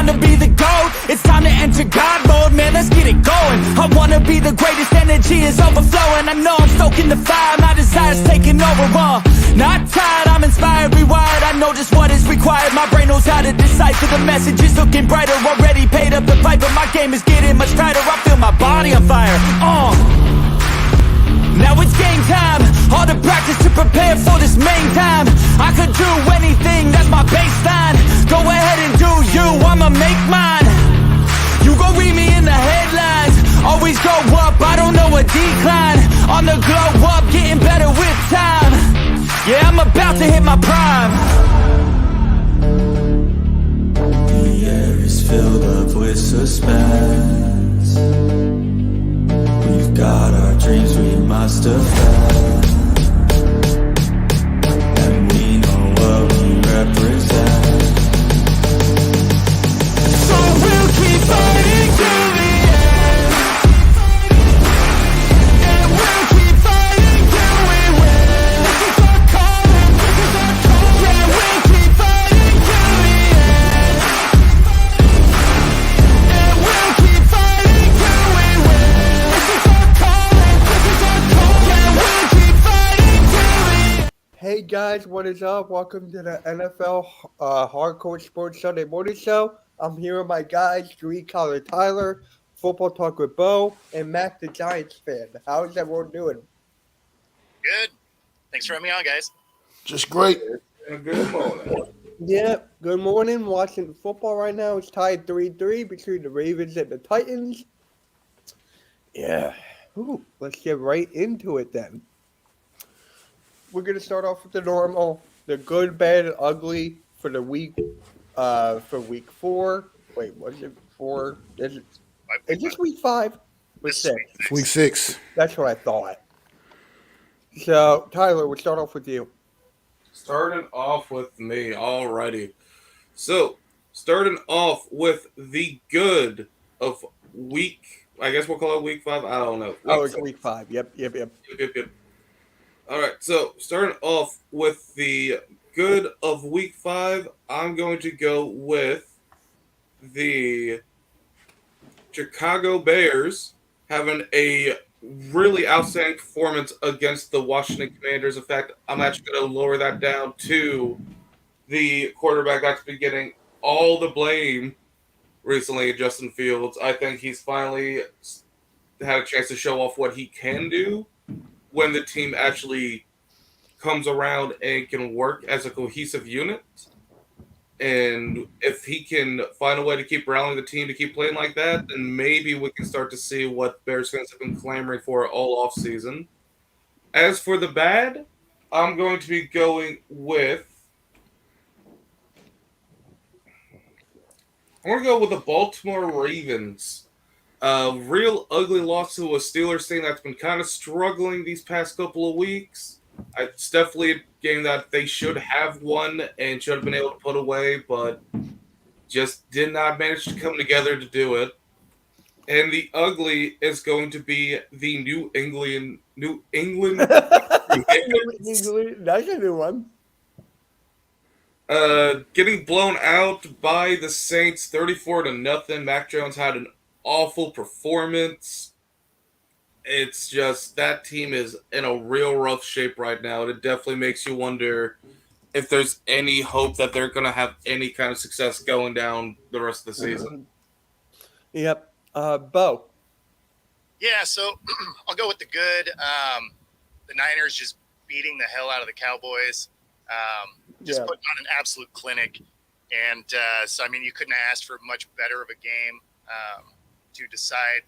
time to be the GOAT. It's time to enter God mode, man, let's get it going. I wanna be the greatest, energy is overflowing. I know I'm stoking the fire, my desire's taking over, not tired, I'm inspired, rewired. I know just what is required, my brain knows how to decipher. The message is looking brighter, already paid up the piper. My game is getting much tighter, I feel my body on fire. Now it's game time, all the practice to prepare for this main time. I could do anything, that's my baseline. Go ahead and do you, I'ma make mine. You gon' read me in the headlines. Always go up, I don't know a decline. On the glow up, getting better with time. Yeah, I'm about to hit my prime. The air is filled up with suspense. We've got our dreams we must defend, and we know what we represent. So we'll keep fighting till the end, and we'll keep fighting till we win. This is our calling, this is our calling. Yeah, we'll keep fighting till the end, and we'll keep fighting till we win. This is our calling, this is our calling. Yeah, we'll keep fighting till the end. Hey guys, what is up? Welcome to the NFL Hardcore Sports Sunday Morning Show. I'm here with my guys, Green Collar Tyler, Football Talk with Bo, and Mac the Giants fan. How's everyone doing? Good. Thanks for having me on, guys. Just great. Good morning. Yeah, good morning. Watching football right now. It's tied 3-3 between the Ravens and the Titans. Yeah. Ooh, let's get right into it then. We're going to start off with the normal, the good, bad, and ugly for the week. For week 4. Wait, was it 4? Is this week 5? Week 6. Week 6. That's what I thought. So, Tyler, we'll start off with you. Starting off with me already. So, starting off with the good of week, I guess we'll call it week 5. I don't know. It's week 5. Yep. Yep. All right, so starting off with the good of week 5, I'm going to go with the Chicago Bears having a really outstanding performance against the Washington Commanders. In fact, I'm actually going to lower that down to the quarterback that's been getting all the blame recently, Justin Fields. I think he's finally had a chance to show off what he can do when the team actually comes around and can work as a cohesive unit. And if he can find a way to keep rallying the team to keep playing like that, then maybe we can start to see what Bears fans have been clamoring for all offseason. As for the bad, I'm going to be going with the Baltimore Ravens. A real ugly loss to a Steelers team that's been kind of struggling these past couple of weeks. It's definitely a game that they should have won and should have been able to put away, but just did not manage to come together to do it. And the ugly is going to be the New England. That's a new one. Getting blown out by the Saints 34-0. Mac Jones had an awful performance. It's just that team is in a real rough shape right now. It definitely makes you wonder if there's any hope that they're going to have any kind of success going down the rest of the season. Yep. Bo. Yeah, so I'll go with the good. The Niners just beating the hell out of the Cowboys. Putting on an absolute clinic. And so, I mean, you couldn't have asked for much better of a game to decide,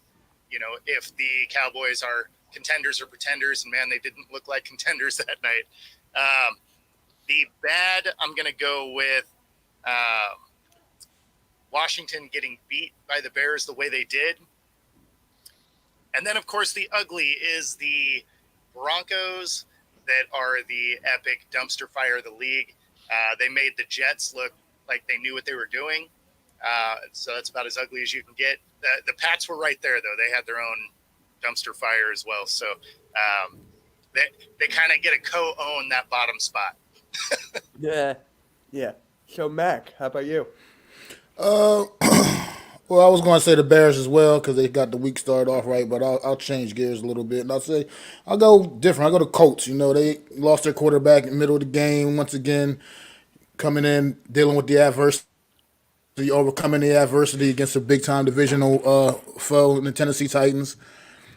if the Cowboys are contenders or pretenders. And, man, they didn't look like contenders that night. The bad, I'm going to go with Washington getting beat by the Bears the way they did. And then, of course, the ugly is the Broncos that are the epic dumpster fire of the league. They made the Jets look like they knew what they were doing. So that's about as ugly as you can get. The Pats were right there, though. They had their own dumpster fire as well. So they kind of get to co-own that bottom spot. Yeah. So, Mac, how about you? Uh, well, I was going to say the Bears as well because they got the week started off right, but I'll change gears a little bit and I'll go different. I'll go to Colts. You know, they lost their quarterback in the middle of the game once again, coming in dealing with the adversity, overcoming the adversity against a big time divisional foe in the Tennessee Titans.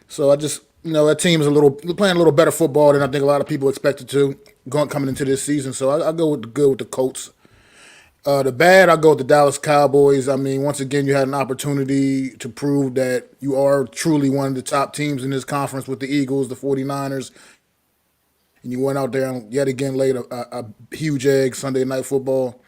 So I just, that team is playing a little better football than I think a lot of people expected to coming into this season. So I go with the good with the Colts. The bad, I go with the Dallas Cowboys. I mean, once again, you had an opportunity to prove that you are truly one of the top teams in this conference with the Eagles, the 49ers, and you went out there and yet again laid a huge egg Sunday Night Football.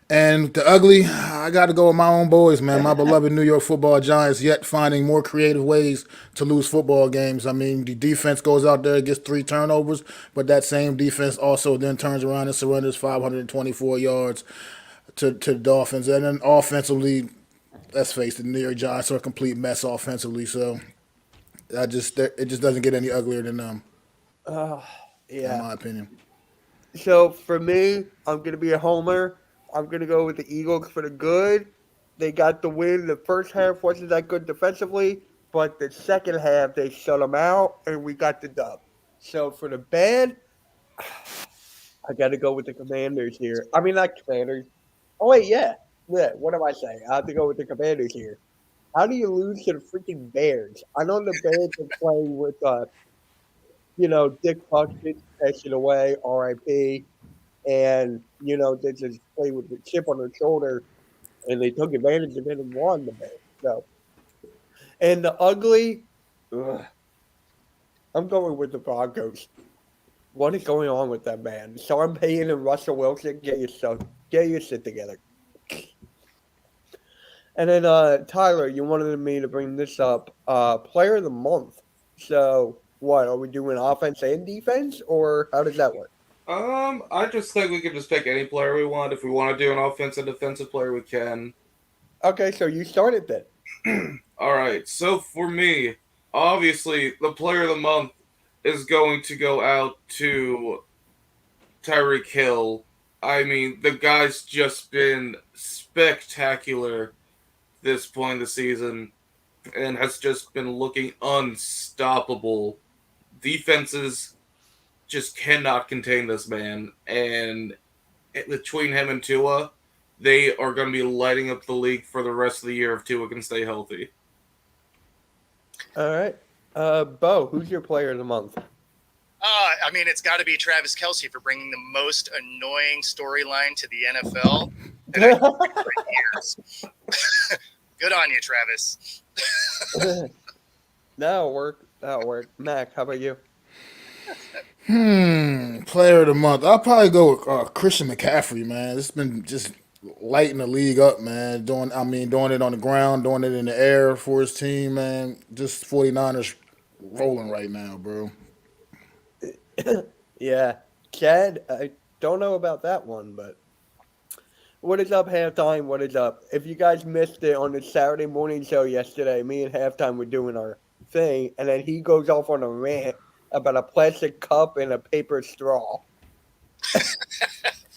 And the ugly, I got to go with my own boys, man. My beloved New York Football Giants, yet finding more creative ways to lose football games. I mean, the defense goes out there, gets 3 turnovers, but that same defense also then turns around and surrenders 524 yards to the Dolphins. And then offensively, let's face it, the New York Giants are a complete mess offensively. So it just doesn't get any uglier than them, in Yeah. my opinion. So for me, I'm gonna be a homer. I'm gonna go with the Eagles for the good. They got the win. The first half wasn't that good defensively, but the second half they shut them out, and we got the dub. So for the bad, I got to go with the Commanders here. I mean, not Commanders. Oh wait, yeah. What am I saying? I have to go with the Commanders here. How do you lose to the freaking Bears? I know the Bears are playing with, Dick Buckett passing away, R.I.P. And they just play with the chip on their shoulder, and they took advantage of it and won the Bears. So, and the ugly, ugh, I'm going with the Broncos. What is going on with that man? Sean Payton and Russell Wilson, get your shit together. And then Tyler, you wanted me to bring this up. Player of the month. So what are we doing? Offense and defense, or how does that work? I just think we can just pick any player we want. If we want to do an offensive defensive player, we can. Okay, so you started then. All right. So for me, obviously, the player of the month is going to go out to Tyreek Hill. I mean, the guy's just been spectacular this point in the season and has just been looking unstoppable. Defenses just cannot contain this man, and between him and Tua, they are going to be lighting up the league for the rest of the year if Tua can stay healthy. All right. Bo, who's your player of the month? I mean, it's got to be Travis Kelce for bringing the most annoying storyline to the NFL that I've seen for years. Good on you, Travis. That'll work. Mac, how about you? Player of the month. I'll probably go with Christian McCaffrey, man. It's been just lighting the league up, man. Doing it on the ground, doing it in the air for his team, man. Just 49ers rolling right now, bro. Yeah. Chad, I don't know about that one, but what is up, Halftime? What is up? If you guys missed it on the Saturday morning show yesterday, me and Halftime were doing our thing, and then he goes off on a rant about a plastic cup and a paper straw.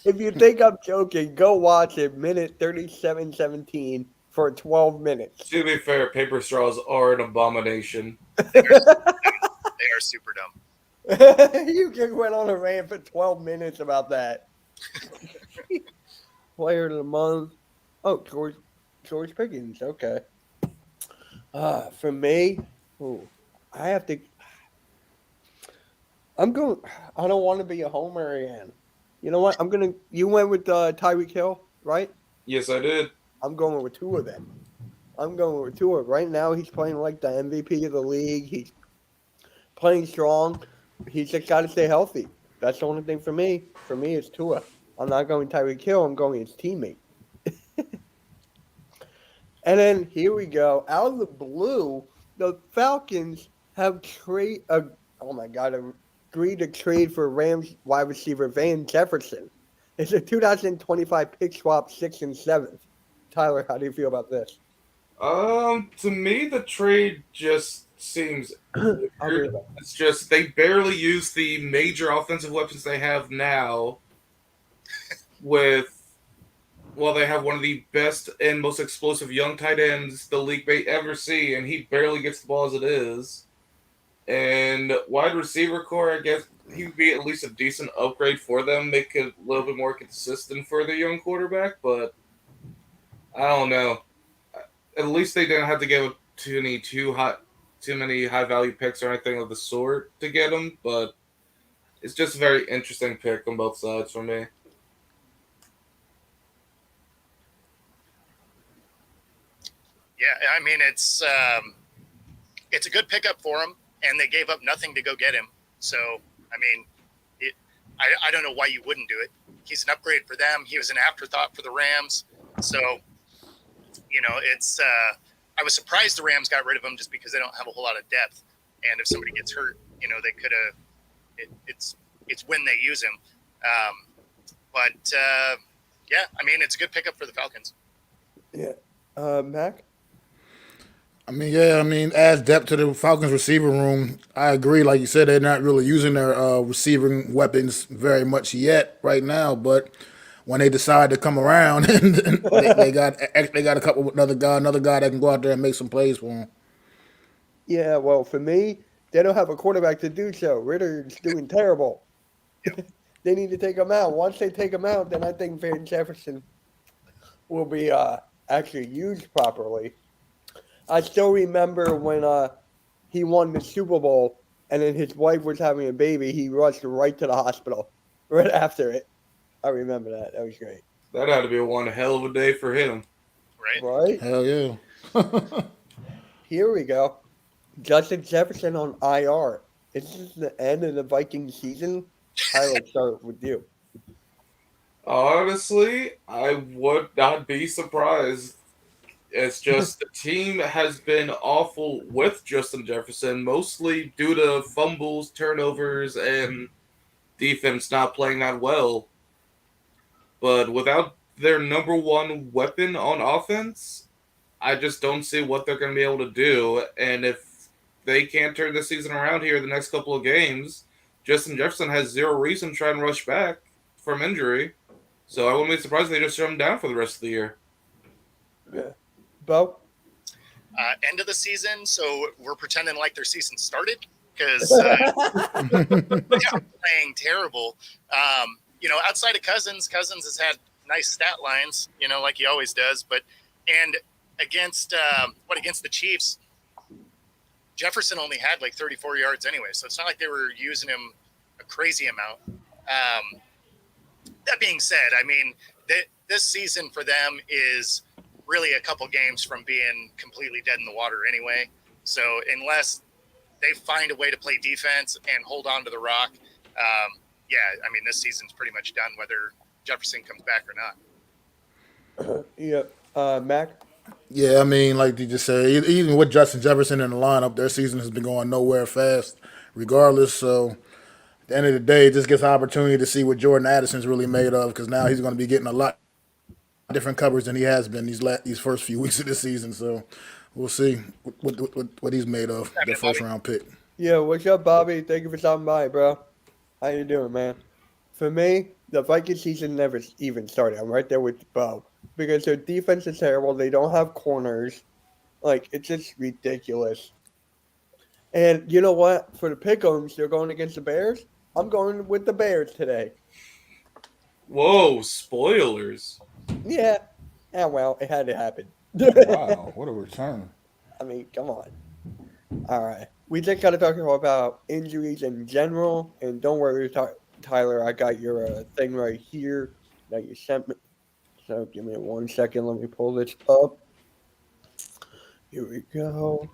If you think I'm joking, go watch it, minute 37:17 for 12 minutes. To be fair, paper straws are an abomination. They are super dumb. You just went on a rant for 12 minutes about that. Player of the month. Oh, George Pickens. Okay. For me, I have to. I don't want to be a homer again. You know what? You went with Tyreek Hill, right? Yes, I did. I'm going with Tua then. I'm going with Tua. Right now, he's playing like the MVP of the league. He's playing strong. He's just got to stay healthy. That's the only thing for me. For me, it's Tua. I'm not going Tyreek Hill. I'm going his teammate. And then here we go. Out of the blue, the Falcons have agreed to trade for Rams wide receiver Van Jefferson. It's a 2025 pick swap, 6th and 7th. Tyler, how do you feel about this? To me, the trade just seems weird. I'll agree with that. It's just they barely use the major offensive weapons they have now with well, they have one of the best and most explosive young tight ends the league may ever see, and he barely gets the ball as it is. And wide receiver core, I guess he would be at least a decent upgrade for them, make it a little bit more consistent for the young quarterback. But I don't know. At least they didn't have to give up too many high value picks or anything of the sort to get him. But it's just a very interesting pick on both sides for me. Yeah, I mean it's a good pickup for him, and they gave up nothing to go get him. So I mean, I don't know why you wouldn't do it. He's an upgrade for them. He was an afterthought for the Rams. So it's I was surprised the Rams got rid of him just because they don't have a whole lot of depth, and if somebody gets hurt, they could have. It's when they use him. Yeah, I mean it's a good pickup for the Falcons. Yeah. Mac? Adds depth to the Falcons receiver room. I agree. Like you said, they're not really using their receiving weapons very much yet right now. But when they decide to come around, and they got a couple with another guy that can go out there and make some plays for them. Yeah, well, for me, they don't have a quarterback to do so. Ritter's doing terrible. They need to take him out. Once they take him out, then I think Van Jefferson will be actually used properly. I still remember when he won the Super Bowl and then his wife was having a baby, he rushed right to the hospital right after it. I remember that. That was great. That had to be one hell of a day for him. Right? Right? Hell yeah. Here we go. Justin Jefferson on IR. Is this the end of the Viking season? Tyler, start with you. Honestly, I would not be surprised. It's just the team has been awful with Justin Jefferson, mostly due to fumbles, turnovers, and defense not playing that well. But without their number one weapon on offense, I just don't see what they're going to be able to do. And if they can't turn the season around here the next couple of games, Justin Jefferson has zero reason to try and rush back from injury. So I wouldn't be surprised if they just shut him down for the rest of the year. Yeah. Bo? End of the season, so we're pretending like their season started because they're playing terrible. Outside of Cousins has had nice stat lines, like he always does. And against the Chiefs, Jefferson only had like 34 yards anyway, so it's not like they were using him a crazy amount. That being said, I mean, this season for them is really a couple games from being completely dead in the water anyway. So unless they find a way to play defense and hold on to the rock, this season's pretty much done whether Jefferson comes back or not. Yeah. Mac? Yeah, like you just said, even with Justin Jefferson in the lineup, their season has been going nowhere fast, regardless. So at the end of the day, it just gives an opportunity to see what Jordan Addison's really made of, because now he's going to be getting a lot different coverage than he has been these first few weeks of the season. So we'll see what he's made of, the first round pick. Yeah, what's up, Bobby? Thank you for stopping by, bro. How you doing, man? For me, the Viking season never even started. I'm right there with Bo. Because their defense is terrible. They don't have corners. It's just ridiculous. And you know what? For the Pick'ems, they're going against the Bears. I'm going with the Bears today. Whoa, spoilers. Yeah. Yeah, well, it had to happen. Wow, what a return. I mean, come on. All right. We just got to talk about injuries in general. And don't worry, Tyler, I got your thing right here that you sent me. So give me 1 second. Let me pull this up. Here we go.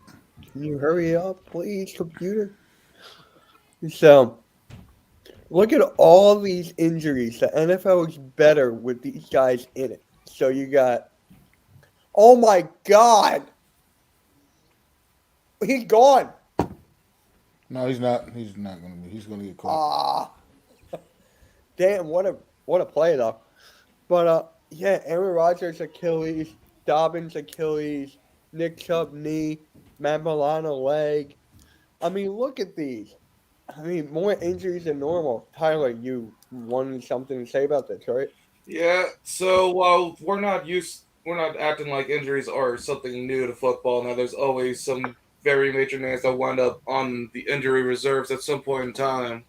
Can you hurry up, please, computer? So, look at all these injuries. The NFL is better with these guys in it. So you got, oh my God, he's gone. No, he's not. He's not going to be. He's going to get caught. Damn, what a play though. But yeah, Aaron Rodgers Achilles, Dobbins Achilles, Nick Chubb knee, Matt Milano leg. I mean, look at these. I mean, more injuries than normal. Tyler, you wanted something to say about this, right? Yeah, so while we're not acting like injuries are something new to football. Now, there's always some very major names that wind up on the injury reserves at some point in time.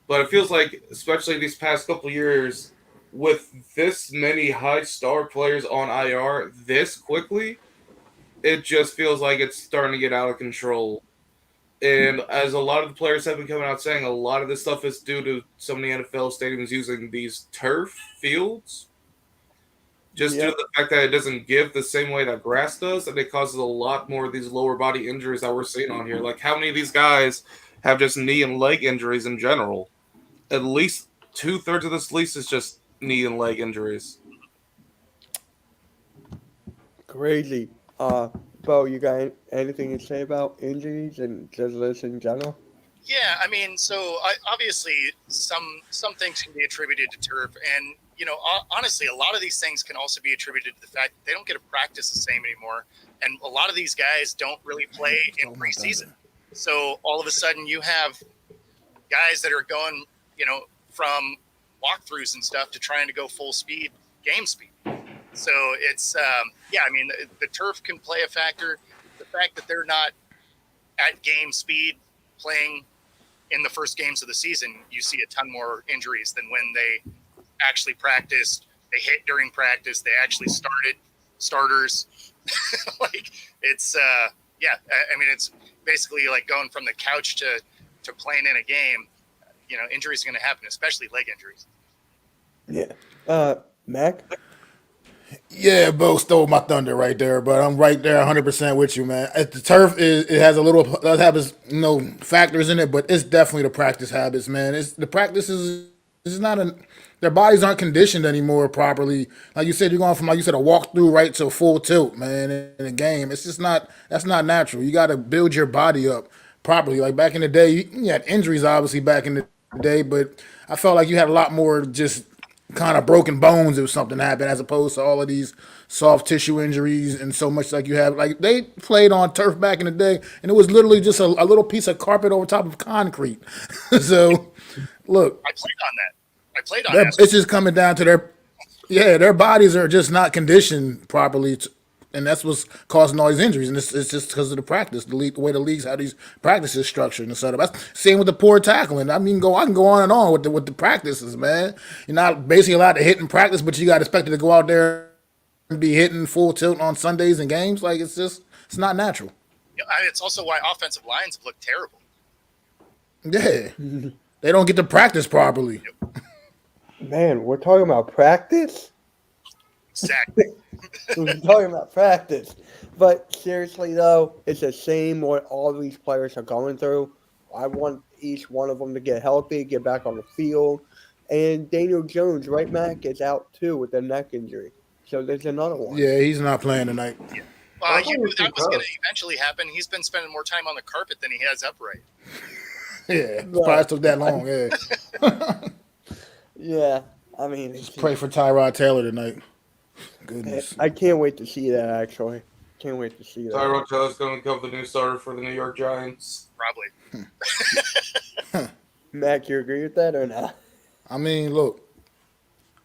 But it feels like, especially these past couple years, with this many high star players on IR this quickly, it just feels like it's starting to get out of control. And as a lot of the players have been coming out saying, a lot of this stuff is due to some of the NFL stadiums using these turf fields, just due Yeah, to the fact that it doesn't give the same way that grass does, and it causes a lot more of these lower body injuries that we're seeing on here. Like, how many of these guys have just knee and leg injuries in general? At least 2/3 of this list is just knee and leg injuries. crazy. Bo, you got anything to say about injuries and just this in general? Yeah, I mean, so obviously some things can be attributed to turf, and honestly, a lot of these things can also be attributed to the fact that they don't get to practice the same anymore, and a lot of these guys don't really play in preseason. So all of a sudden, you have guys that are going, from walkthroughs and stuff to trying to go full speed, game speed. So it's yeah, I mean, the turf can play a factor. The fact that they're not at game speed playing in the first games of the season, you see a ton more injuries than when they actually practiced. They hit during practice. They actually started starters. Like it's yeah. I mean, it's basically like going from the couch to playing in a game. Injuries are going to happen, especially leg injuries. Yeah. Mac? Yeah, Bo stole my thunder right there, but I'm right there 100% with you, man. The turf it has a little does have its factors in it, but it's definitely the practice habits, man. It's the practices. It's not a their bodies aren't conditioned anymore properly. Like you said, you're going from like you said a walkthrough right to full tilt, man. In a game, it's just not that's not natural. You got to build your body up properly. Like back in the day, you had injuries obviously back in the day, but I felt like you had a lot more just kind of broken bones if something happened, as opposed to all of these soft tissue injuries and so much like you have. Like they played on turf back in the day, and it was literally just a little piece of carpet over top of concrete. So, look, I played on that. I played on that. it's just coming down to their bodies are just not conditioned properly. And that's what's causing all these injuries, and it's just because of the practice, the way the leagues have these practices structured and set up. That's same with the poor tackling. I can go on and on with the practices, man. You're not basically allowed to hit in practice, but you got expected to go out there and be hitting full tilt on Sundays and games. Like it's not natural. It's also why offensive lines have looked terrible. Yeah, they don't get to practice properly. Man, we're talking about practice? Exactly. We're talking about practice. But seriously, though, it's a shame what all these players are going through. I want each one of them to get healthy, get back on the field. And Daniel Jones, right, Mac, is out too with a neck injury. So there's another one. Yeah, he's not playing tonight. I You knew thought that was it going was to eventually happen. He's been spending more time on the carpet than he has upright. Yeah, it probably took that long. Yeah, Yeah, I mean, pray for Tyrod Taylor tonight. Goodness. I can't wait to see that, actually. Can't wait to see that. Tyrod Taylor's going to become the new starter for the New York Giants. Probably. Mac, you agree with that or not? I mean, look,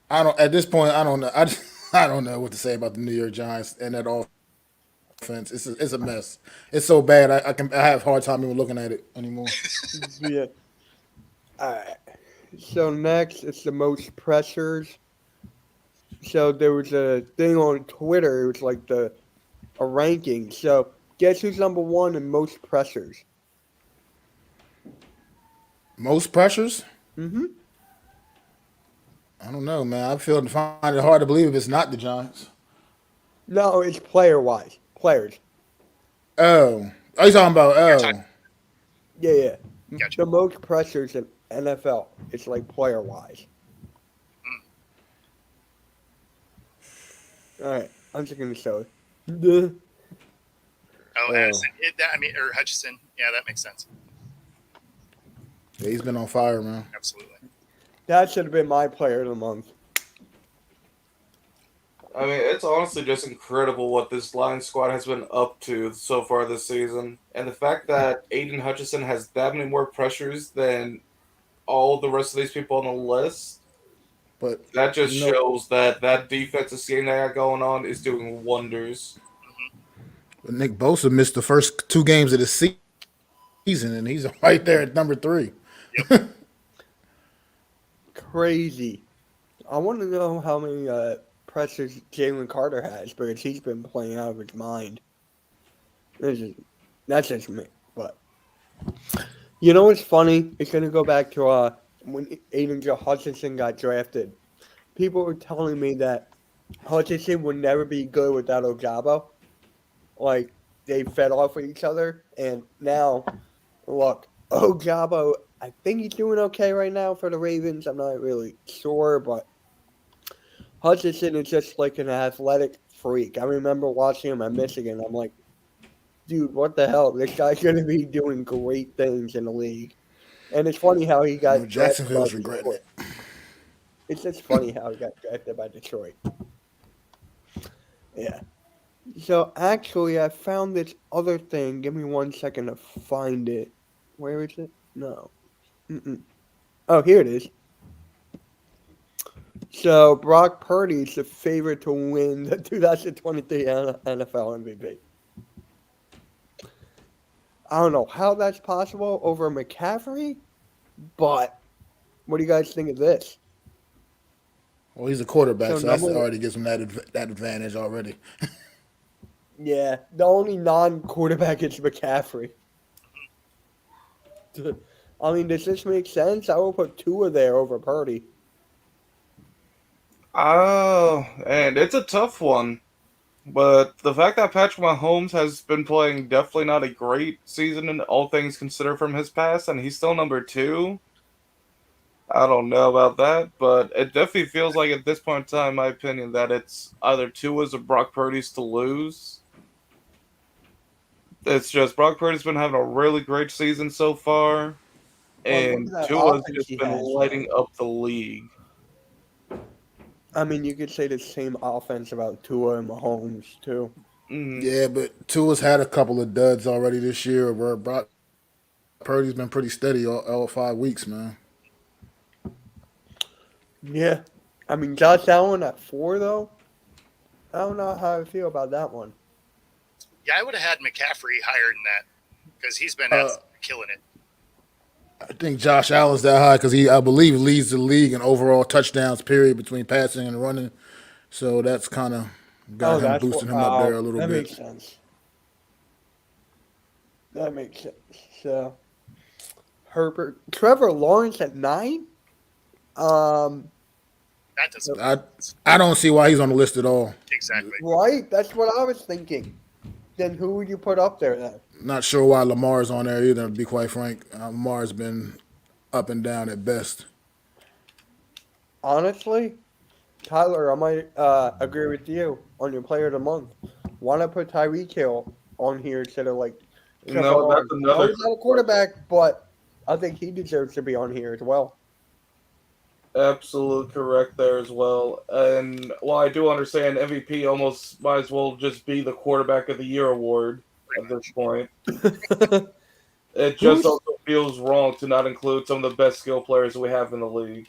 I don't. At this point, I don't know. I don't know what to say about the New York Giants and that offense. It's a mess. It's so bad. I have a hard time even looking at it anymore. Yeah. All right. So next, it's the most pressures. So there was a thing on Twitter. It was like a ranking. So guess who's number one in most pressures? Most pressures? Mm-hmm. I don't know, man. Find it hard to believe if it's not the Giants. No, it's player-wise. Players. Oh, are you talking about? talking- Yeah, yeah. Gotcha. The most pressures in NFL. It's like player-wise. All right. I'm just gonna show it. Oh, Addison. Or Hutchinson. Yeah, that makes sense. Yeah, he's been on fire, man. Absolutely. That should have been my player of the month. I mean, it's honestly just incredible what this Lions squad has been up to so far this season. And the fact that Aiden Hutchinson has that many more pressures than all the rest of these people on the list But That just you know, shows that defensive scheme they got going on is doing wonders. Nick Bosa missed the first 2 games of the season, and he's right there at number 3. Crazy. I want to know how many pressures Jalen Carter has because he's been playing out of his mind. That's just me. But you know what's funny? It's going to go back to when Aiden Hutchinson got drafted. People were telling me that Hutchinson would never be good without Ojabo. Like, they fed off of each other. And now, look, Ojabo, I think he's doing okay right now for the Ravens. I'm not really sure, but Hutchinson is just like an athletic freak. I remember watching him at Michigan. I'm like, dude, what the hell? This guy's going to be doing great things in the league. And it's funny how he got Jacksonville's drafted by regretting Detroit. it. It's just funny how he got drafted by Detroit. Yeah. So actually, I found this other thing. Give me 1 second to find it. Where is it? No. Oh, here it is. So Brock Purdy is the favorite to win the 2023 NFL MVP. I don't know how that's possible over McCaffrey, but what do you guys think of this? Well, he's a quarterback, So so that number- already gives him that advantage already. Yeah, the only non-quarterback is McCaffrey. I mean, does this make sense? I will put Tua there over Purdy. Oh, and it's a tough one. But the fact that Patrick Mahomes has been playing definitely not a great season in all things considered from his past, and he's still number 2. I don't know about that, but it definitely feels like at this point in time, in my opinion, that it's either Tua's or Brock Purdy's to lose. It's just Brock Purdy's been having a really great season so far, and look at that Tua's offense just he been has. lighting up the league. I mean, you could say the same offense about Tua and Mahomes, too. Mhm. Yeah, but Tua's had a couple of duds already this year, where Brock Purdy's been pretty steady all 5 weeks, man. Yeah. I mean, Josh Allen at 4, though? I don't know how I feel about that one. Yeah, I would have had McCaffrey higher than that because he's been absolutely killing it. I think Josh Allen's that high because I believe, leads the league in overall touchdowns, period, between passing and running. So that's kind of got him boosting him up there a little that bit. makes sense. That makes sense. So, Herbert, Trevor Lawrence at 9. That doesn't I don't see why he's on the list at all. exactly. Right, that's what I was thinking. Then who would you put up there then? Not sure why Lamar's on there either, to be quite frank. Lamar's been up and down at best. Honestly, Tyler, I might agree with you on your player of the month. Why not put Tyreek Hill on here instead of like Trevor No, Lawrence? that's I know another. he's not a quarterback, but I think he deserves to be on here as well. Absolute correct there as well. And while I do understand MVP almost might as well just be the quarterback of the year award at this point, it just also feels wrong to not include some of the best skill players we have in the league.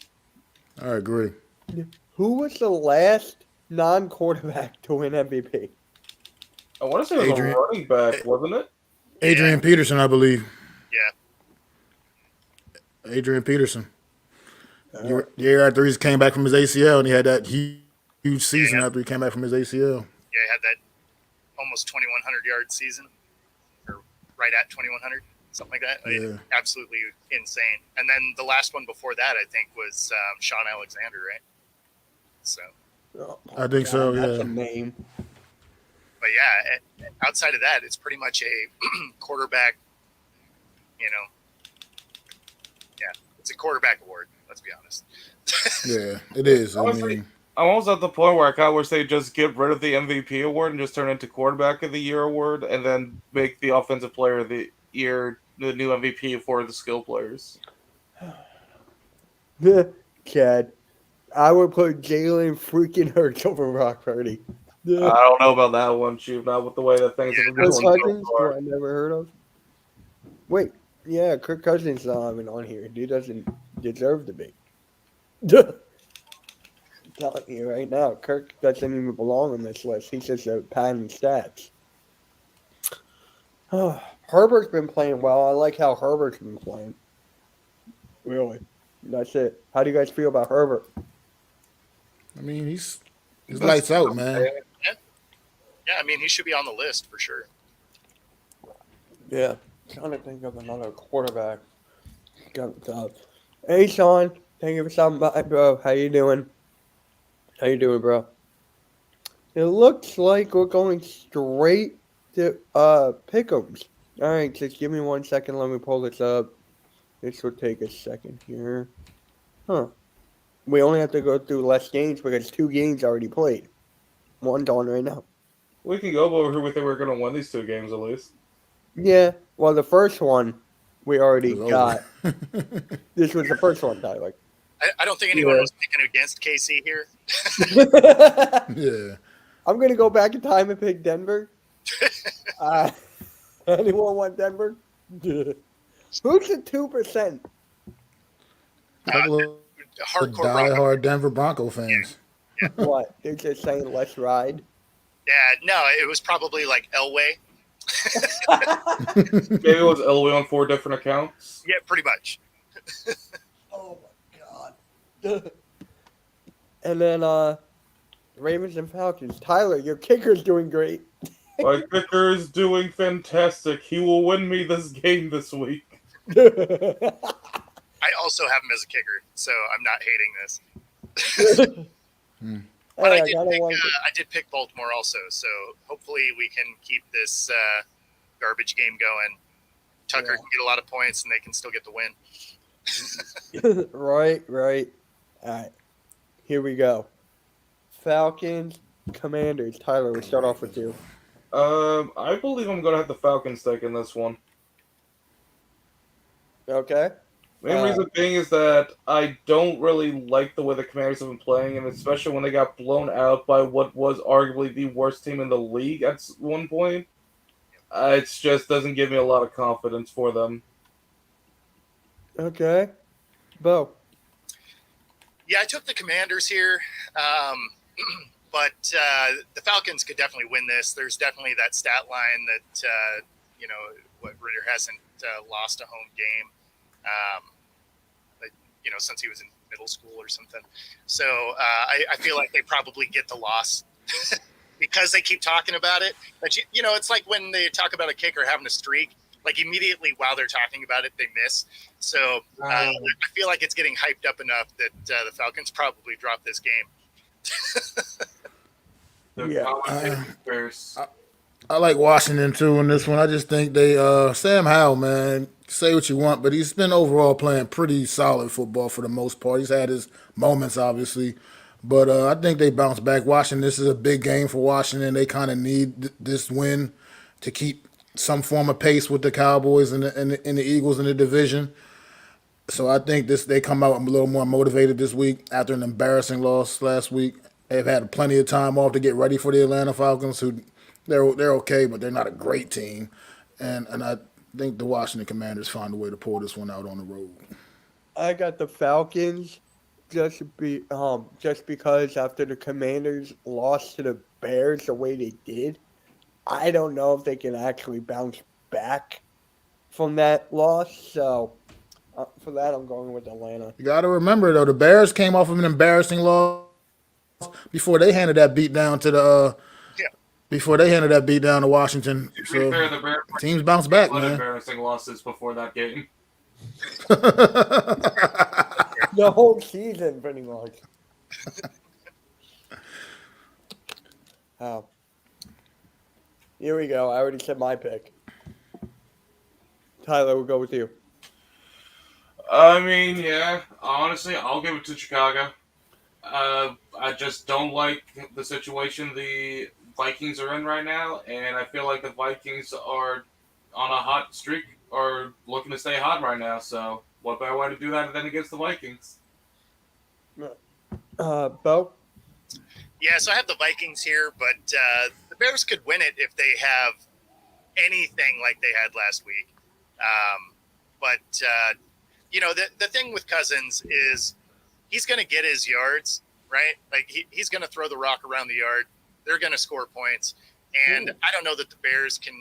I agree. Who was the last non-quarterback to win MVP? I want to say it was Adrian- a running back, wasn't it? Adrian Peterson, I believe. Yeah. Adrian Peterson. Year after he came back from his ACL, and he had that huge season after he came back from his ACL. Yeah, he had that almost 2,100 yard season, or right at 2,100, something like that. Yeah. Absolutely insane. And then the last one before that, I think, was Sean Alexander, right? So, Oh, I think so, that's yeah. a name. but yeah, outside of that, it's pretty much a quarterback. Yeah, it's a quarterback award. Let's be honest. Yeah, it is. I Honestly, mean, I'm almost at the point where I kind of wish they just get rid of the MVP award and just turn it into quarterback of the year award, and then make the offensive player of the year the new MVP for the skill players. Chad, I would put Jalen freaking Hurts over Brock Purdy. I don't know about that one, Chief. Not with the way that things have been Chris going so Cousins, who far. I never heard of. Wait, yeah, Kirk Cousins not even on here. Dude doesn't deserve to be. telling you right now, Kirk doesn't even belong on this list. He's just a pad and stats. Herbert's been playing well. I like how Herbert's been playing. Really. That's it. How do you guys feel about Herbert? I mean, he's lights out, man. Yeah, I mean, he should be on the list for sure. Yeah. Trying to think of another quarterback. Got tough. Hey, Sean. Thank you for stopping by, bro. How you doing? How you doing, bro? It looks like we're going straight to Pick'ems. All right, just give me 1 second. Let me pull this up. This will take a second here. Huh. We only have to go through less games because 2 games already played. One's on right now. We can go over who we think we're going to win these 2 games at least. Yeah. Well, the first one we already It was got. over. This was the first one, Tyler. I don't think anyone was picking against KC here. Yeah. I'm going to go back in time and pick Denver. Anyone want Denver? Who's the 2%? Couple of Hardcore Bronco. diehard Denver Bronco fans. What? They're just saying let's ride? Yeah, no, it was probably like Elway. Maybe it was Elway on 4 different accounts. Yeah, pretty much. Oh my god. And then Ravens and Falcons. Tyler, your kicker's doing great. My kicker is doing fantastic. He will win me this game this week. I also have him as a kicker, so I'm not hating this. But Hey, I did pick Baltimore also, so hopefully we can keep this garbage game going. Tucker can get a lot of points, and they can still get the win. Right. All right. Here we go. Falcons, Commanders. Tyler, we'll start off with you. I believe I'm going to have the Falcons taking this one. Okay. Main reason being is that I don't really like the way the Commanders have been playing, and especially when they got blown out by what was arguably the worst team in the league at one point. It just doesn't give me a lot of confidence for them. Okay. Bo. Yeah, I took the Commanders here, but the Falcons could definitely win this. There's definitely that stat line that, Ritter hasn't lost a home game. Since he was in middle school or something. So I feel like they probably get the loss because they keep talking about it. But, it's like when they talk about a kicker having a streak, like immediately while they're talking about it, they miss. So I feel like it's getting hyped up enough that the Falcons probably drop this game. Yeah. I like Washington too in this one. I just think they Sam Howell, man, say what you want, but he's been overall playing pretty solid football for the most part. He's had his moments, obviously, but I think they bounce back. Washington, this is a big game for Washington. They kind of need this win to keep some form of pace with the Cowboys and the Eagles in the division. So I think they come out a little more motivated this week after an embarrassing loss last week. They've had plenty of time off to get ready for the Atlanta Falcons, who they're okay, but they're not a great team. And I think the Washington Commanders find a way to pull this one out on the road. I got the Falcons just because after the Commanders lost to the Bears the way they did, I don't know if they can actually bounce back from that loss. So for that, I'm going with Atlanta. You got to remember, though, the Bears came off of an embarrassing loss before they handed that beat down to Washington. To be So fair, the Bears teams bounce back, had man. embarrassing losses before that game. The whole season, pretty much. Here we go. I already said my pick. Tyler, we'll go with you. I mean, yeah, honestly, I'll give it to Chicago. I just don't like the situation the Vikings are in right now, and I feel like the Vikings are on a hot streak or looking to stay hot right now. So, what better way to do that than against the Vikings? Bo? Yeah, so I have the Vikings here, but the Bears could win it if they have anything like they had last week. The thing with Cousins is he's going to get his yards, right? Like he's going to throw the rock around the yard. They're going to score points. And I don't know that the Bears can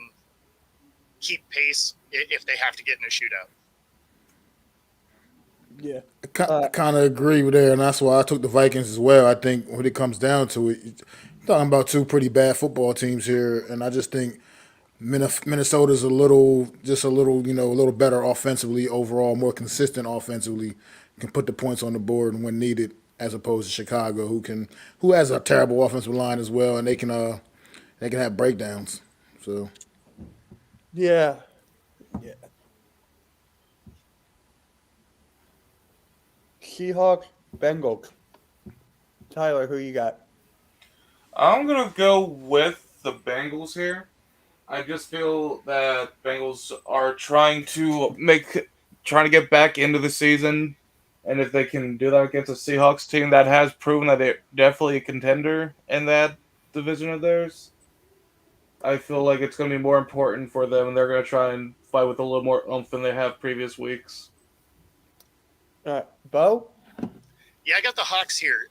keep pace if they have to get in a shootout. Yeah. I kind of agree with that, and that's why I took the Vikings as well. I think when it comes down to it, you're talking about two pretty bad football teams here, and I just think Minnesota's a little, you know, a little better offensively overall, more consistent offensively, can put the points on the board when needed, as opposed to Chicago, who has a terrible offensive line as well, and they can have breakdowns. So Yeah. Yeah. Seahawks, Bengals. Tyler, who you got? I'm gonna go with the Bengals here. I just feel that Bengals are trying to get back into the season, and if they can do that against a Seahawks team that has proven that they're definitely a contender in that division of theirs, I feel like it's going to be more important for them, and they're going to try and fight with a little more oomph than they have previous weeks. All right, Bo? Yeah, I got the Hawks here.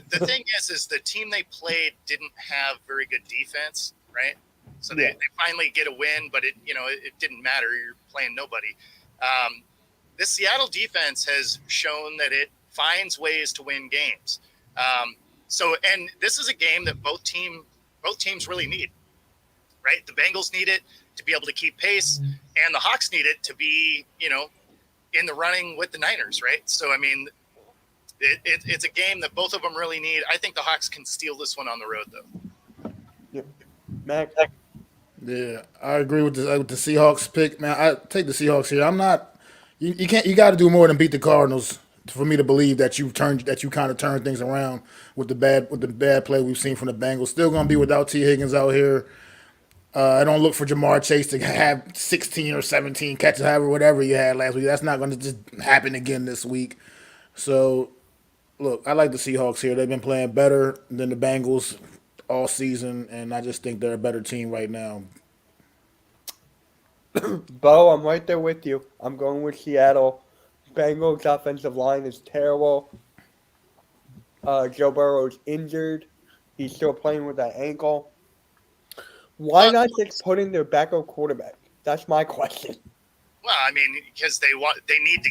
The thing is the team they played didn't have very good defense, right? So they finally get a win, but it didn't matter. You're playing nobody. This Seattle defense has shown that it finds ways to win games. And this is a game that both teams really need, right? The Bengals need it to be able to keep pace, and the Hawks need it to be, in the running with the Niners, right? So, I mean, it's a game that both of them really need. I think the Hawks can steal this one on the road, though. Yeah. Mac? yeah, I agree with the Seahawks pick, man. I take the Seahawks here. I'm not. You can't. You got to do more than beat the Cardinals for me to believe that you kind of turned things around with the bad play we've seen from the Bengals. Still going to be without T Higgins out here. I don't look for Jamar Chase to have 16 or 17 catches, however, whatever you had last week. That's not going to just happen again this week. So, look, I like the Seahawks here. They've been playing better than the Bengals all season, and I just think they're a better team right now. Bo, I'm right there with you. I'm going with Seattle. Bengals offensive line is terrible. Joe Burrow's injured. He's still playing with that ankle. Why not just put in their backup quarterback? That's my question. Well, I mean, because they need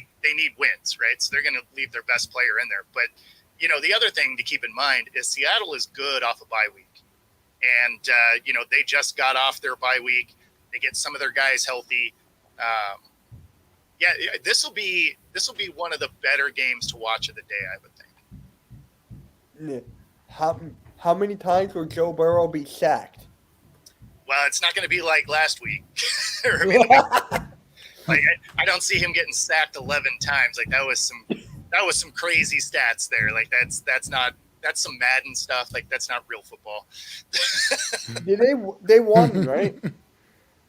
wins, right? So they're going to leave their best player in there. But the other thing to keep in mind is Seattle is good off a bye week, and they just got off their bye week. They get some of their guys healthy. This will be one of the better games to watch of the day, I would think. Yeah. How many times will Joe Burrow be sacked? Well, it's not going to be like last week. I don't see him getting sacked 11 times. Like that was some crazy stats there. Like that's some Madden stuff. Like that's not real football. They won, right?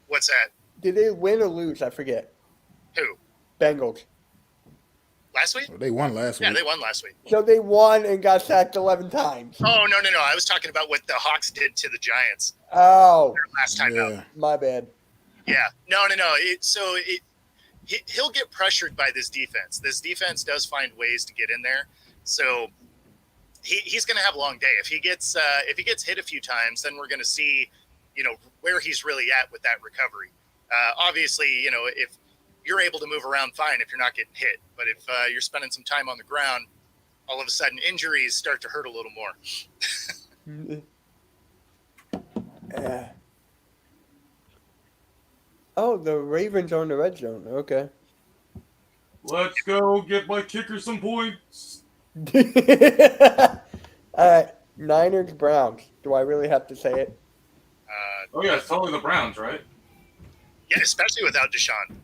What's that? Did they win or lose? I forget. Who? Bengals. Last week? They won last week. Yeah, they won last week. So they won and got sacked 11 times. Oh, no. I was talking about what the Hawks did to the Giants Oh, their last time out. my bad. Yeah. No. He'll get pressured by this defense. This defense does find ways to get in there. So he's going to have a long day. If he gets hit a few times, then we're going to see, where he's really at with that recovery. Obviously, if you're able to move around fine if you're not getting hit. But if you're spending some time on the ground, all of a sudden injuries start to hurt a little more. Oh, the Ravens are in the red zone. Okay. Let's go get my kicker some points. All right. Niners, Browns. Do I really have to say it? Oh yeah, it's totally the Browns, right? Yeah, especially without Deshaun.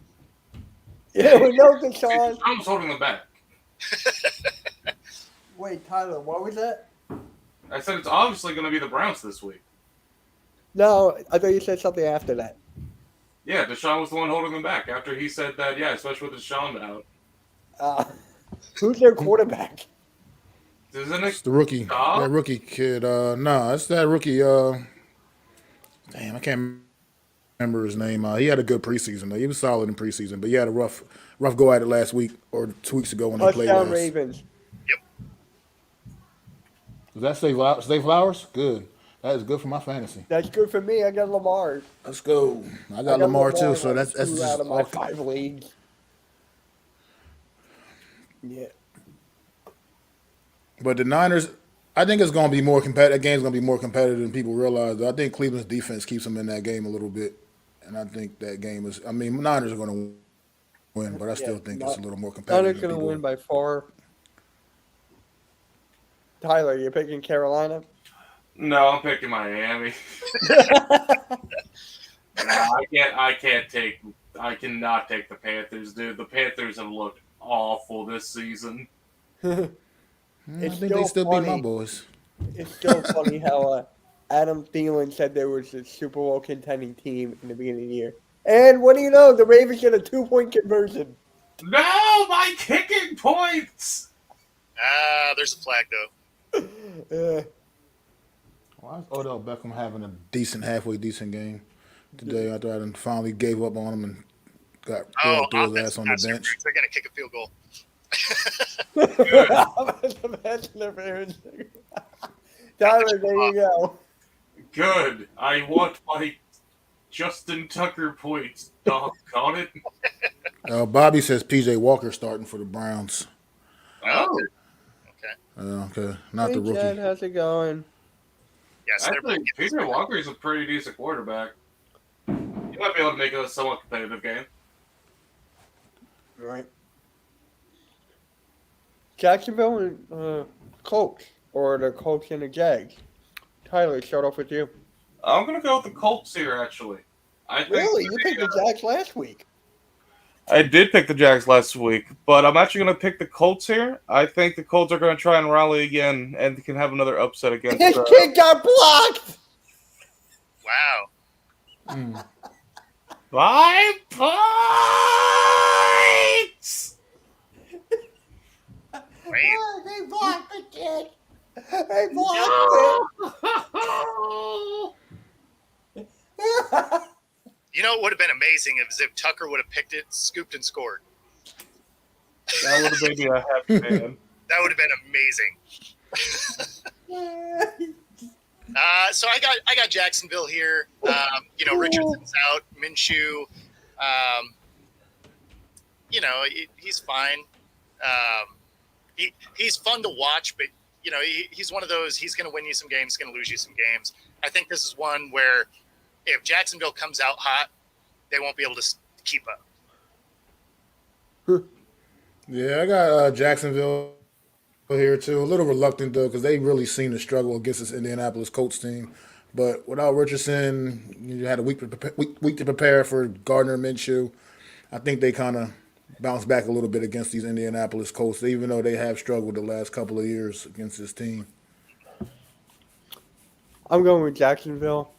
Yeah, we know Deshaun. I was holding them back. Wait, Tyler, what was that? I said it's obviously going to be the Browns this week. No, I thought you said something after that. Yeah, Deshaun was the one holding them back after he said that, yeah, especially with Deshaun out. Who's their quarterback? Isn't it? It's the rookie. Cobb? That rookie kid. No, it's that rookie. Damn, I can't remember his name. He had a good preseason, though. He was solid in preseason, but he had a rough go at it last week or 2 weeks ago when they played Touchdown last. Ravens. Yep. Does that say Flowers? Good. That is good for my fantasy. That's good for me. I got Lamar. Let's go. I I got got Lamar too, Lamar so like that's 2 out just of my off. 5 leagues. Yeah. But the Niners, I think it's going to be more competitive. Game's going to be more competitive than people realize. I think Cleveland's defense keeps them in that game a little bit, and I think that game is. I mean, Niners are going to win, but I still think it's a little more competitive. Niners going to win by 4. Tyler, you're picking Carolina? No, I'm picking Miami. I cannot take the Panthers, dude. The Panthers have looked awful this season. I It's think they still beat my funny. boys. It's still funny how Adam Thielen said there was a Super Bowl contending team in the beginning of the year. And what do you know? The Ravens get a 2-point conversion. No, my kicking points. There's a flag though. Why is Odell Beckham having a halfway decent game today after I finally gave up on him and got threw his ass on the pass bench? interference. They're gonna kick a field goal. Tyler, there you go. Good. I want my Justin Tucker points. Doggone it. Bobby says PJ Walker starting for the Browns. Oh, Okay, not Hey, the rookie. Chad, how's it going? Yes, actually, Peter Walker is a pretty decent quarterback. You might be able to make it a somewhat competitive game. Right. Jacksonville and Colts, or the Colts and the Jags. Tyler, start off with you. I'm gonna go with the Colts here. Actually, I think Really? You picked the Jags last week. I did pick the Jags last week, but I'm actually going to pick the Colts here. I think the Colts are going to try and rally again and can have another upset against. His kid got blocked. Wow. 5 points. Wait. They blocked the kid. They blocked it. You know what would have been amazing if Tucker would have picked it, scooped, and scored. That would have made me a happy man. That would have been amazing. So I got Jacksonville here. Richardson's out. Minshew, he's fine. He's fun to watch, but he's one of those. He's going to win you some games, going to lose you some games. I think this is one where if Jacksonville comes out hot, they won't be able to keep up. Yeah, I got Jacksonville here too. A little reluctant though, because they really seem to struggle against this Indianapolis Colts team. But without Richardson, you had a week to prepare for Gardner Minshew. I think they kind of bounce back a little bit against these Indianapolis Colts, even though they have struggled the last couple of years against this team. I'm going with Jacksonville.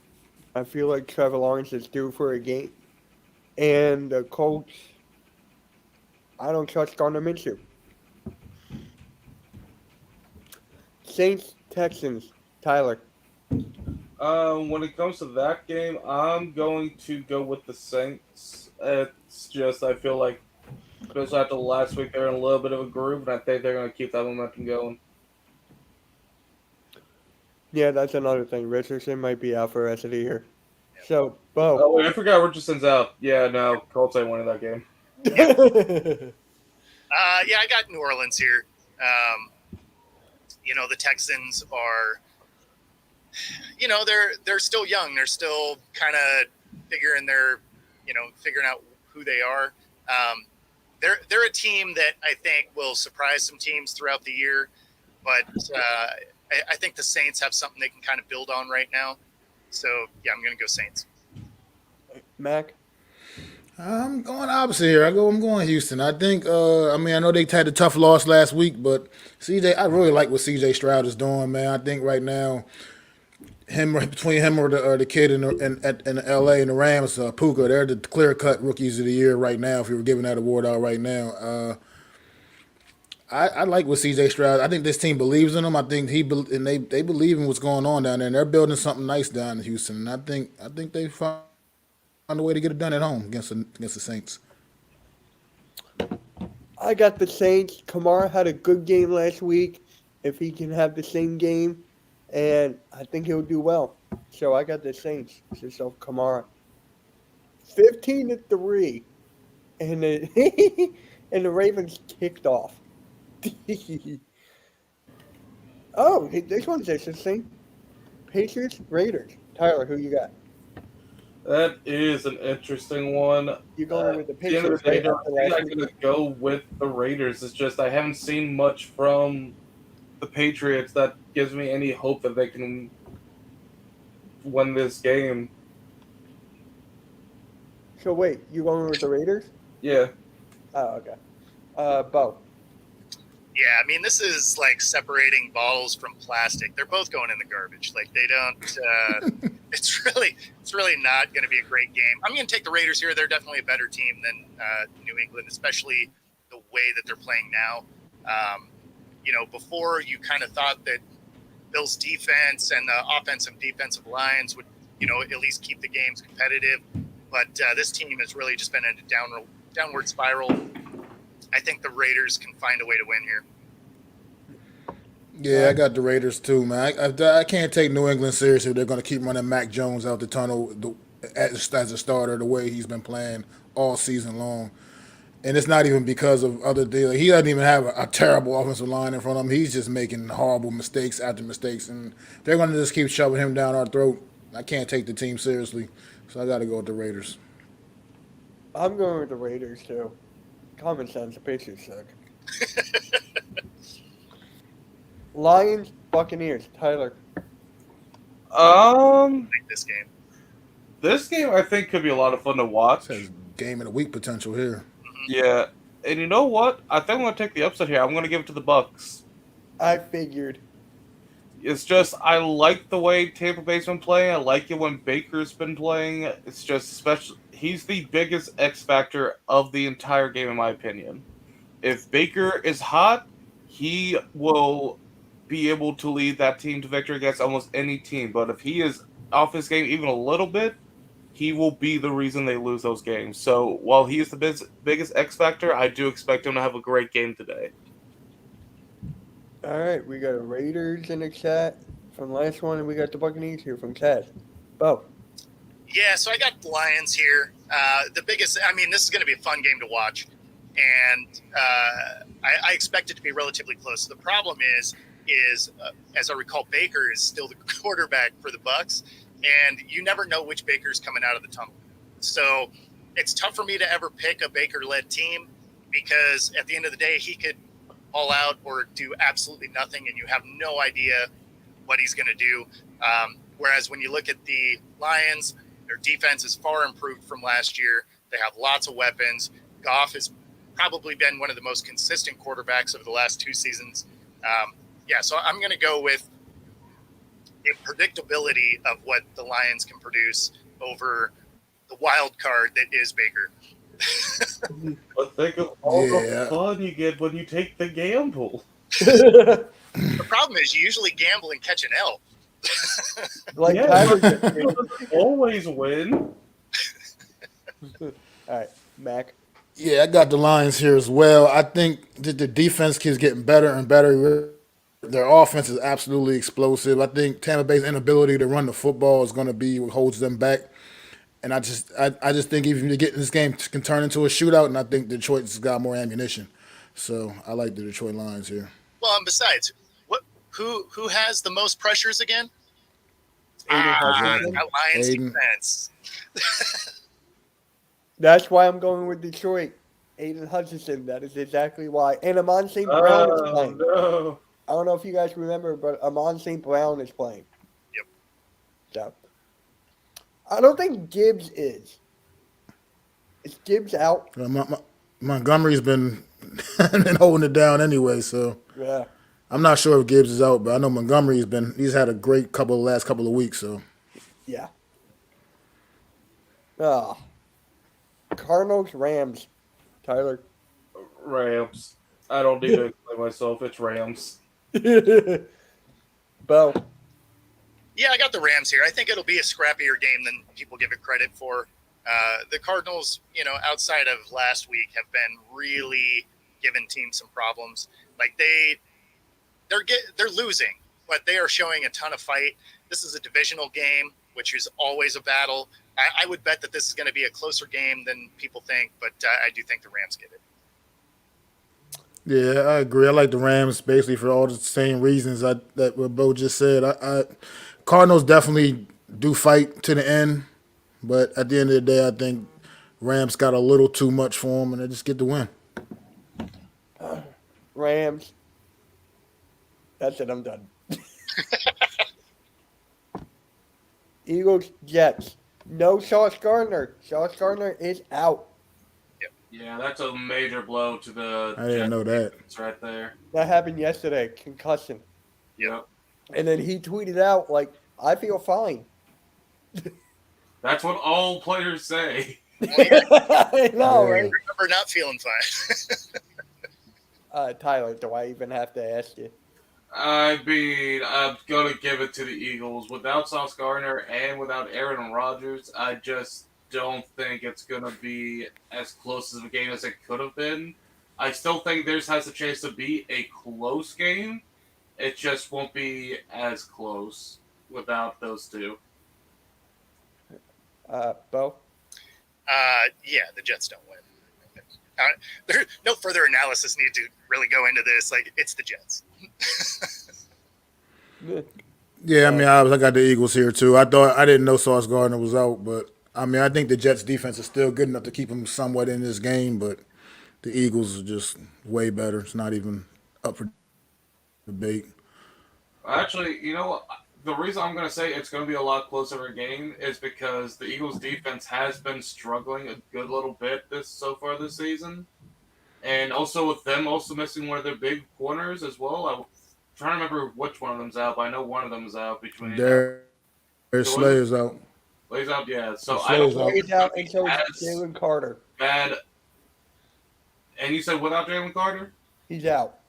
I feel like Trevor Lawrence is due for a game. And the Colts, I don't trust Gardner Minshew. Saints, Texans, Tyler. When it comes to that game, I'm going to go with the Saints. It's just I feel like because after last week they're in a little bit of a groove, and I think they're going to keep that momentum going. Yeah, that's another thing. Richardson might be out for the rest of the year. So, Bo. Oh wait, I forgot Richardson's out. Yeah, no, Colts ain't winning that game. I got New Orleans here. The Texans are, they're still young. They're still kind of figuring out who they are. They're a team that I think will surprise some teams throughout the year, but I think the Saints have something they can kind of build on right now. So yeah, I'm going to go Saints. Mac? I'm going opposite here. I'm going Houston. I think. I know they had a tough loss last week, but CJ, I really like what CJ Stroud is doing, man. I think right now, between him or the kid in LA and the Rams, Puka, they're the clear cut rookies of the year right now. If you were giving that award out right now, I like what CJ Stroud. I think this team believes in him. I think they believe in what's going on down there, and they're building something nice down in Houston. And I think they found a way to get it done at home against the Saints. I got the Saints. Kamara had a good game last week. If he can have the same game and I think he'll do well. So I got the Saints. So Kamara, 15-3, and the and the Ravens kicked off. Oh, this one's interesting. Patriots, Raiders. Tyler, who you got? That is an interesting one. You going with the At the end of Patriots, the day, right? I After think last I'm week? going to go with the Raiders. It's just I haven't seen much from the Patriots that gives me any hope that they can win this game. So wait, you going with the Raiders? Yeah. Oh, okay. Bo. Yeah, I mean, this is like separating bottles from plastic. They're both going in the garbage. Like they don't. It's really not going to be a great game. I'm going to take the Raiders here. They're definitely a better team than New England, especially the way that they're playing now. Before you kind of thought that Bill's defense and the offensive defensive lines would, at least keep the games competitive. But this team has really just been in a downward spiral. I think the Raiders can find a way to win here. Yeah, I got the Raiders too, man. I can't take New England seriously. They're going to keep running Mac Jones out the tunnel as a starter the way he's been playing all season long. And it's not even because of other deals. He doesn't even have a terrible offensive line in front of him. He's just making horrible mistakes after mistakes. And they're going to just keep shoving him down our throat. I can't take the team seriously. So I got to go with the Raiders. I'm going with the Raiders too. Common sense, the Patriots suck. Lions, Buccaneers. Tyler. Um, Like this game. this game I think could be a lot of fun to watch. Has game of the week potential here. Yeah, and you know what? I think I'm going to take the upset here. I'm going to give it to the Bucks. I figured. It's just I like the way Tampa Bay's been playing. I like it when Baker's been playing. It's just special. He's the biggest X factor of the entire game, in my opinion. If Baker is hot, he will be able to lead that team to victory against almost any team. But if he is off his game even a little bit, he will be the reason they lose those games. So while he is the biggest X factor, I do expect him to have a great game today. All right, we got a Raiders in the chat from last one, and we got the Buccaneers here from Chad. Bo. Yeah, so I got the Lions here. This is going to be a fun game to watch, and I expect it to be relatively close. The problem is as I recall, Baker is still the quarterback for the Bucks, and you never know which Baker's coming out of the tunnel. So it's tough for me to ever pick a Baker-led team because at the end of the day, he could all out or do absolutely nothing, and you have no idea what he's going to do. Whereas when you look at the Lions, their defense is far improved from last year. They have lots of weapons. Goff has probably been one of the most consistent quarterbacks over the last 2 seasons. So I'm going to go with the predictability of what the Lions can produce over the wild card that is Baker. But think of all Yeah. the fun you get when you take the gamble. The problem is you usually gamble and catch an L. Like Yeah. Tyler just did. Always win. All right, Mac. Yeah, I got the Lions here as well. I think that the defense keeps getting better and better. Their offense is absolutely explosive. I think Tampa Bay's inability to run the football is going to be what holds them back. And I just think even to get in this game can turn into a shootout, and I think Detroit's got more ammunition. So I like the Detroit Lions here. Well, and besides, who has the most pressures again? Aiden Hutchinson. That Lions Aiden. defense. That's why I'm going with Detroit. Aiden Hutchinson. That is exactly why. And Amon St. Brown is playing. No. I don't know if you guys remember, but Amon St. Brown is playing. Yep. So I don't think Gibbs is. Is Gibbs out? Montgomery's been holding it down anyway, so Yeah. I'm not sure if Gibbs is out, but I know he's had a great last couple of weeks. So Yeah. Ah. Cardinals, Rams. Tyler. Rams. I don't need to explain myself. It's Rams. Bo. Yeah, I got the Rams here. I think it'll be a scrappier game than people give it credit for. The Cardinals, outside of last week, have been really giving teams some problems. Like they're losing, but they are showing a ton of fight. This is a divisional game, which is always a battle. I would bet that this is going to be a closer game than people think, but I do think the Rams get it. Yeah, I agree. I like the Rams basically for all the same reasons that what Bo just said. Cardinals definitely do fight to the end, but at the end of the day, I think Rams got a little too much for them, and they just get the win. Rams. That's it. I'm done. Eagles, Jets. No Sauce Gardner. Sauce Gardner is out. Yeah, that's a major blow to the I didn't Jets know that. defense right there. That happened yesterday. Concussion. Yep. And then he tweeted out, like, I feel fine. That's what all players say. I know, Yeah. right? Remember not feeling fine. Tyler, do I even have to ask you? I mean, I'm going to give it to the Eagles. Without Sauce Gardner and without Aaron Rodgers, I just don't think it's going to be as close of a game as it could have been. I still think theirs has a chance to be a close game. It just won't be as close without those two. Bo? Yeah, the Jets don't win. There, no further analysis needed to really go into this. Like, it's the Jets. Yeah, I mean, I got the Eagles here too. I didn't know Sauce Gardner was out, but I mean, I think the Jets defense is still good enough to keep them somewhat in this game, but the Eagles are just way better. It's not even up for debate. Actually, you know, the reason I'm going to say it's going to be a lot closer of a game is because the Eagles' defense has been struggling a good little bit so far this season. And also with them also missing one of their big corners as well. I'm trying to remember which one of them's out, but I know one of them is out between. Darius Slay is out. Lays out, yeah. So Slay I don't is know out. He's out until as Jalen Carter. bad. And you said without Jalen Carter? He's out.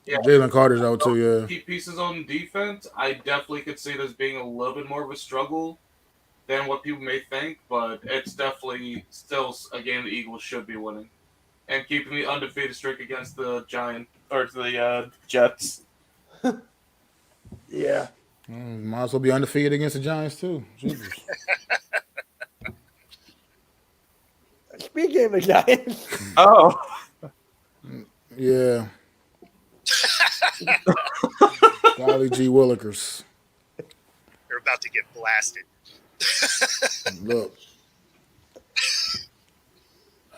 Yeah. Jalen Carter's out too, yeah. Key pieces on defense, I definitely could see this being a little bit more of a struggle than what people may think, but it's definitely still a game the Eagles should be winning. And keeping the undefeated streak against the Jets. Yeah. Might as well be undefeated against the Giants too. Jesus. Speaking of the Giants, Oh. Yeah. Golly G. Willikers. They're about to get blasted. Look.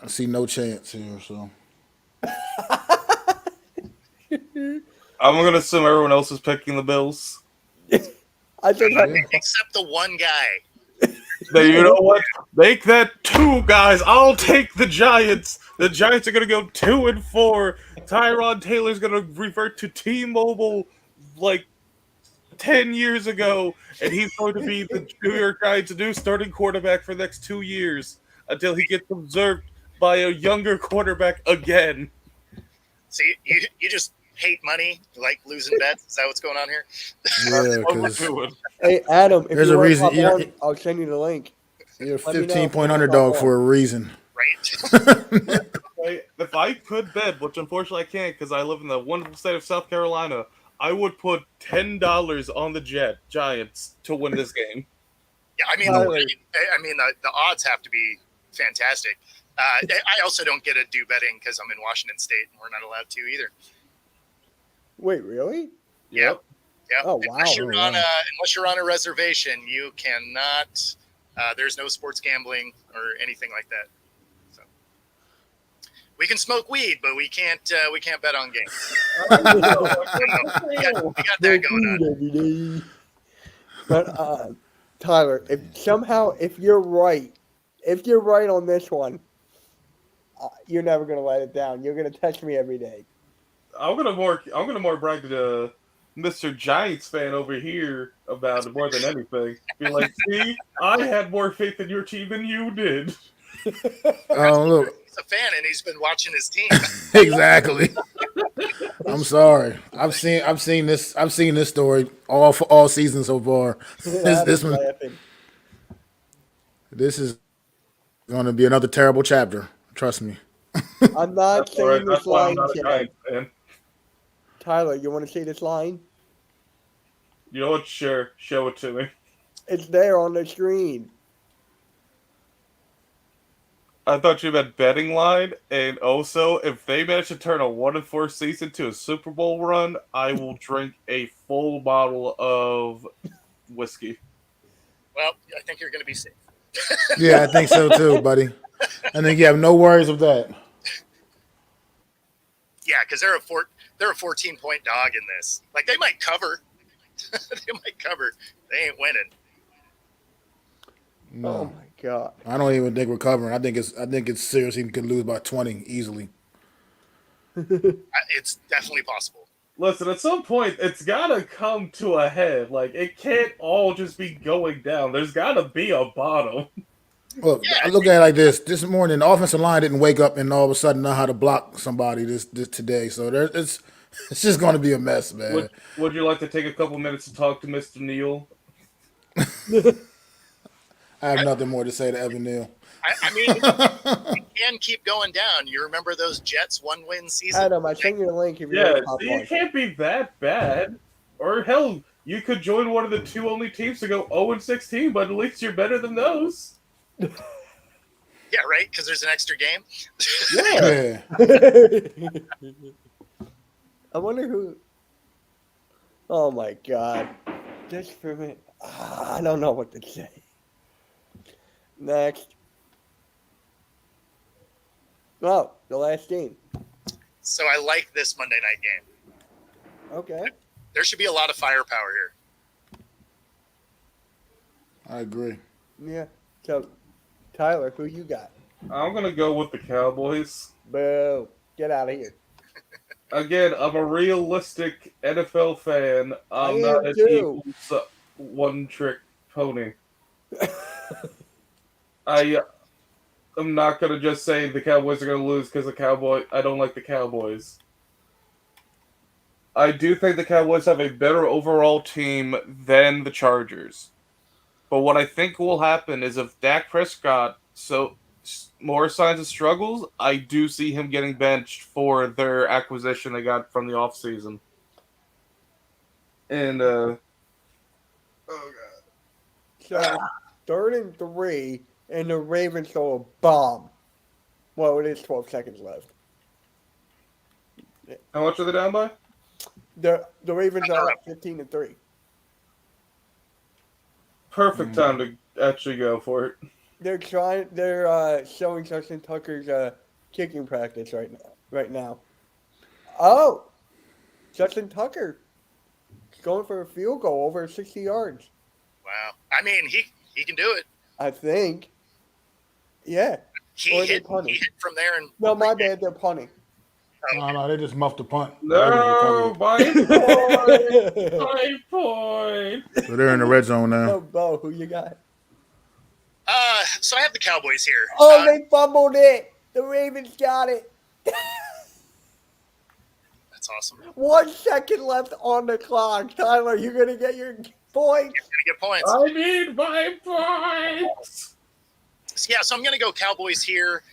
I see no chance here, so. I'm going to assume everyone else is picking the Bills. I think Except the one guy. Now, you know what? Make that 2 guys. I'll take the Giants. The Giants are going to go 2-4. Tyrod Taylor's going to revert to T-Mobile like 10 years ago, and he's going to be the New York Giants' new starting quarterback for the next 2 years until he gets observed by a younger quarterback again. See, you just hate money, you like losing bets. Is that what's going on here? Yeah, What we're because doing. Hey, Adam, if There's you a want reason to hop you're- on, I'll send you the link. you're a Let me know if 15-point you want to underdog hop for a on. reason. Right? If I could bet, which unfortunately I can't because I live in the wonderful state of South Carolina, I would put $10 on the Giants to win this game. Yeah, I mean, the odds have to be fantastic. I also don't get to do betting because I'm in Washington State and we're not allowed to either. Wait, really? Yeah. Yeah. Oh, wow. Unless you're, Oh, on wow. unless you're on a reservation, you cannot. There's no sports gambling or anything like that. So we can smoke weed, but we can't bet on games. we got that going on. Every day. But Tyler, if you're right on this one, you're never gonna let it down. You're gonna text me every day. I'm gonna more brag to Mr. Giants fan over here about it more than anything. Be like, see, I had more faith in your team than you did. Oh, look. He's a fan and he's been watching his team. Exactly. I'm sorry. I've seen this story all season so far. This one, Laughing. this is going to be another terrible chapter. Trust me. I'm not All right, saying that's this why I'm line. not a Chad. Giants fan. Tyler, you want to say this line? You know what? Sure, show it to me. It's there on the screen. I thought you meant betting line, and also if they manage to turn a 1-4 season to a Super Bowl run, I will drink a full bottle of whiskey. Well, I think you're going to be safe. Yeah, I think so too, buddy. I think you have no worries of that. Yeah, because they're a 14-point dog in this. Like they might cover. They might cover. They ain't winning. No. Oh my god. I don't even think we're covering. I think it's serious. He could lose by 20 easily. It's definitely possible. Listen, at some point, it's gotta come to a head. Like, it can't all just be going down. There's gotta be a bottom. Look, I look at it like this. This morning, the offensive line didn't wake up and all of a sudden know how to block somebody this today. So it's just going to be a mess, man. Would you like to take a couple minutes to talk to Mr. Neal? I have nothing more to say to Evan Neal. I mean, it can keep going down. You remember those Jets 1-win season? Adam, I sent you the link if you Yeah, want to pop see, on. it can't be that bad. Or hell, you could join one of the two only teams to go 0-16, but at least you're better than those. Yeah, right? Because there's an extra game. Yeah. I wonder who. Oh my god. Just for a minute. I don't know what to say. Next. Oh, the last game. So I like this Monday night game. Okay. There should be a lot of firepower here. I agree. Yeah. So, Tyler, who you got? I'm gonna go with the Cowboys. Boo. Get out of here. Again, I'm a realistic NFL fan. I'm I not am an too. Eagles one-trick pony. I'm not gonna just say the Cowboys are gonna lose because I don't like the Cowboys. I do think the Cowboys have a better overall team than the Chargers. But what I think will happen is if Dak Prescott more signs of struggles, I do see him getting benched for their acquisition they got from the offseason. And Oh god. So 3rd and 3, and the Ravens throw a bomb. Well, it is 12 seconds left. how much are they down by? The Ravens are up 15-3. Perfect time to actually go for it. They're showing Justin Tucker's kicking practice right now. Oh, Justin Tucker is going for a field goal over 60 yards. Wow. I mean, he can do it. I think. Yeah. He Or they hit punted. from there. And No, my bad. They're punting. No, they just muffed the punt. No, by point! By point! So they're in the red zone now. So, Bo, who you got? So I have the Cowboys here. Oh, they fumbled it. The Ravens got it. That's awesome. 1 second left on the clock. Tyler, you're going to get your points. You're gonna get points. I need my points! Yeah, so I'm going to go Cowboys here.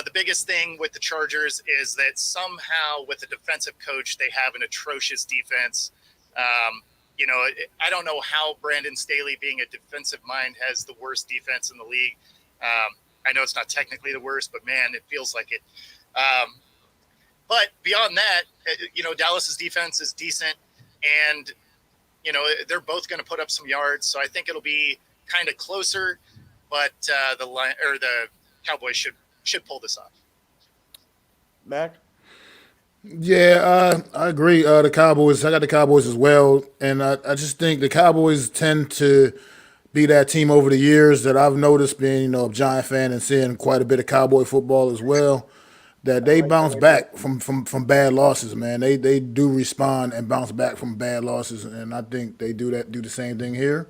The biggest thing with the Chargers is that somehow with the defensive coach, they have an atrocious defense. I don't know how Brandon Staley, being a defensive mind, has the worst defense in the league. I know it's not technically the worst, but man, it feels like it. But beyond that, Dallas's defense is decent, and they're both going to put up some yards. So I think it'll be kind of closer, but the Cowboys should pull this off. Mac? Yeah, I agree. The Cowboys, I got the Cowboys as well. And I just think the Cowboys tend to be that team over the years that I've noticed being, a Giant fan and seeing quite a bit of Cowboy football as well, that they bounce back from bad losses, man. They do respond and bounce back from bad losses. And I think they do the same thing here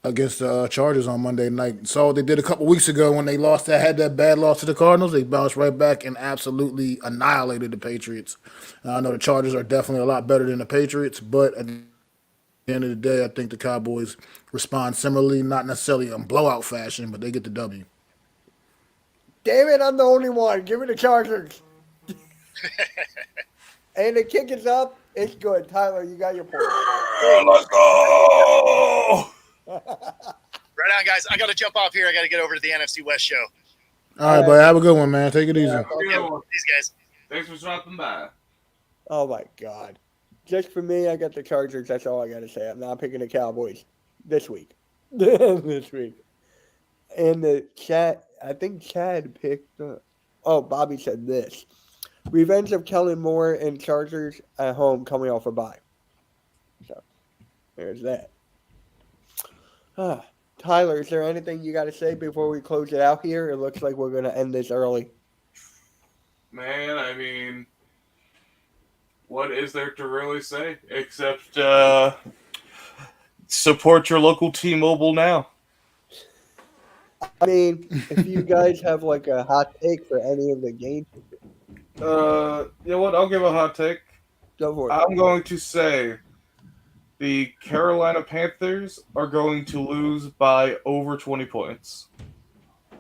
against the Chargers on Monday night. Saw what they did a couple weeks ago when they had that bad loss to the Cardinals. They bounced right back and absolutely annihilated the Patriots. I know the Chargers are definitely a lot better than the Patriots, but at the end of the day, I think the Cowboys respond similarly, not necessarily in blowout fashion, but they get the W. Damn it, I'm the only one. Give me the Chargers. And the kick is up. It's good. Tyler, you got your point. Let's go. Right on, guys. I got to jump off here. I got to get over to the NFC West show. All right, buddy. Have a good one, man. Take it easy. These guys. Thanks for dropping by. Oh my God. Just for me, I got the Chargers. That's all I got to say. I'm not picking the Cowboys this week. This week. And the chat, I think Chad picked. Bobby said this: revenge of Kellen Moore and Chargers at home coming off a bye. So there's that. Tyler, is there anything you got to say before we close it out here? It looks like we're going to end this early. Man, I mean, what is there to really say except support your local T-Mobile now? I mean, if you guys have like a hot take for any of the games, You know what? I'll give a hot take. go for it. I'm going to say the Carolina Panthers are going to lose by over 20 points.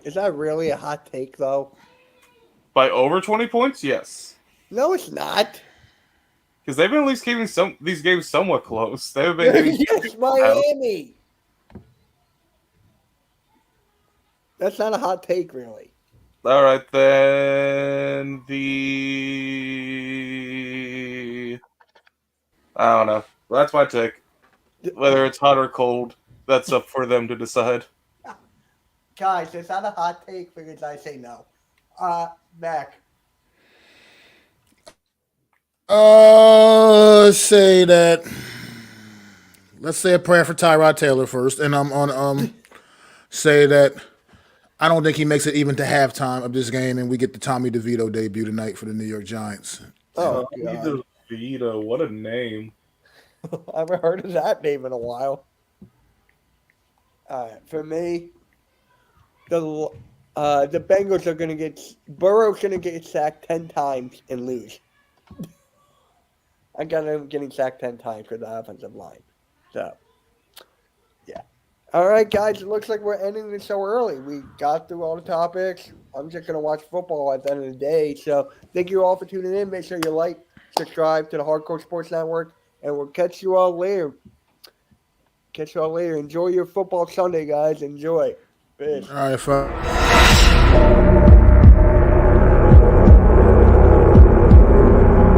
Is that really a hot take, though? By over 20 points? Yes. No, it's not. Because they've been at least keeping these games somewhat close. They've been getting Yes, Miami. That's not a hot take, really. All right, then I don't know. That's my take. Whether it's hot or cold, that's up for them to decide. Guys, it's not a hot take because I say no. Mac. Say that. Let's say a prayer for Tyrod Taylor first, and I'm on say that I don't think he makes it even to halftime of this game, and we get the Tommy DeVito debut tonight for the New York Giants. Oh, God. DeVito, what a name. I haven't heard of that name in a while. For me, the Bengals are going to get – Burrow's going to get sacked 10 times and lose. I got him getting sacked 10 times for the offensive line. So, yeah. All right, guys, it looks like we're ending the show early. We got through all the topics. I'm just going to watch football at the end of the day. So, thank you all for tuning in. Make sure you like, subscribe to the Hardcore Sports Network, and we'll catch you all later. Enjoy your football Sunday, guys. Enjoy. Peace. All right, folks.